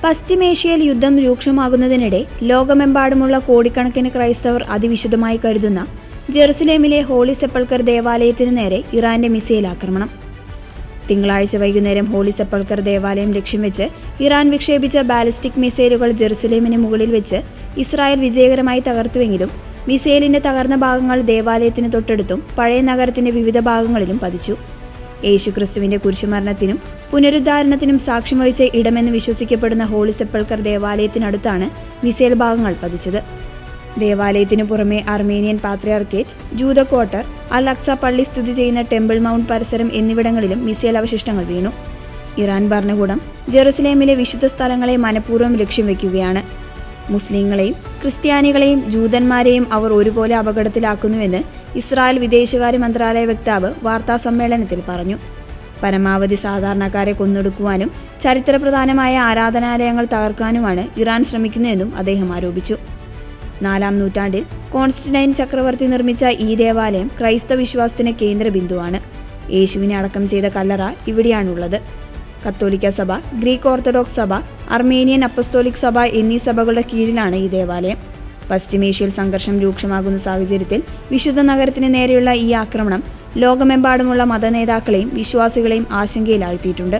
പശ്ചിമേഷ്യയിൽ യുദ്ധം രൂക്ഷമാകുന്നതിനിടെ ലോകമെമ്പാടുമുള്ള കോടിക്കണക്കിന് ക്രൈസ്തവർ അതിവിശുദ്ധമായി കരുതുന്ന ജെറുസലേമിലെ ഹോളി സെപ്പൾക്കർ ദേവാലയത്തിന് നേരെ ഇറാന്റെ മിസൈൽ ആക്രമണം. തിങ്കളാഴ്ച വൈകുന്നേരം ഹോളി സെപ്പൾക്കർ ദേവാലയം ലക്ഷ്യം വെച്ച് ഇറാൻ വിക്ഷേപിച്ച ബാലിസ്റ്റിക് മിസൈലുകൾ ജെറുസലേമിന് മുകളിൽ വെച്ച് ഇസ്രായേൽ വിജയകരമായി തകർത്തുവെങ്കിലും മിസൈലിന്റെ തകർന്ന ഭാഗങ്ങൾ ദേവാലയത്തിന് തൊട്ടടുത്തും പഴയ നഗരത്തിന്റെ വിവിധ ഭാഗങ്ങളിലും പതിച്ചു. യേശുക്രിസ്തുവിന്റെ കുരിശുമരണത്തിനും പുനരുദ്ധാരണത്തിനും സാക്ഷ്യം വഹിച്ച ഇടമെന്ന് വിശ്വസിക്കപ്പെടുന്ന ഹോളി സെപ്പൾക്കർ ദേവാലയത്തിനടുത്താണ് മിസൈൽ ഭാഗങ്ങൾ പതിച്ചത്. ദേവാലയത്തിനു പുറമെ അർമേനിയൻ പാത്രിയാർക്കേറ്റ്, ജൂത ക്വാർട്ടർ, അൽ അക്സ പള്ളി സ്ഥിതി ചെയ്യുന്ന ടെമ്പിൾ മൗണ്ട് പരിസരം എന്നിവിടങ്ങളിലും മിസൈൽ അവശിഷ്ടങ്ങൾ വീണു. ഇറാൻ ഭരണകൂടം ജെറുസലേമിലെ വിശുദ്ധ സ്ഥലങ്ങളെ മനഃപൂർവ്വം ലക്ഷ്യം വയ്ക്കുകയാണ്. മുസ്ലിങ്ങളെയും ക്രിസ്ത്യാനികളെയും ജൂതന്മാരെയും അവർ ഒരുപോലെ അപകടത്തിലാക്കുന്നുവെന്ന് ഇസ്രായേൽ വിദേശകാര്യ മന്ത്രാലയ വക്താവ് വാർത്താസമ്മേളനത്തിൽ പറഞ്ഞു. പരമാവധി സാധാരണക്കാരെ കൊന്നൊടുക്കുവാനും ചരിത്രപ്രധാനമായ ആരാധനാലയങ്ങൾ തകർക്കാനുമാണ് ഇറാൻ ശ്രമിക്കുന്നതെന്നും അദ്ദേഹം ആരോപിച്ചു. 4-ാം നൂറ്റാണ്ടിൽ കോൺസ്റ്റന്റൈൻ ചക്രവർത്തി നിർമ്മിച്ച ഈ ദേവാലയം ക്രൈസ്തവ വിശ്വാസത്തിന് കേന്ദ്ര ബിന്ദുവാണ്. യേശുവിനെ അടക്കം ചെയ്ത കല്ലറ ഇവിടെയാണുള്ളത്. കത്തോലിക്ക സഭ, ഗ്രീക്ക് ഓർത്തഡോക്സ് സഭ, അർമേനിയൻ അപ്പസ്തോലിക് സഭ എന്നീ സഭകളുടെ കീഴിലാണ് ഈ ദേവാലയം. പശ്ചിമേഷ്യയിൽ സംഘർഷം രൂക്ഷമാകുന്ന സാഹചര്യത്തിൽ വിശുദ്ധ നഗരത്തിന് നേരെയുള്ള ഈ ആക്രമണം ലോകമെമ്പാടുമുള്ള മതനേതാക്കളെയും വിശ്വാസികളെയും ആശങ്കയിലാഴ്ത്തിയിട്ടുണ്ട്.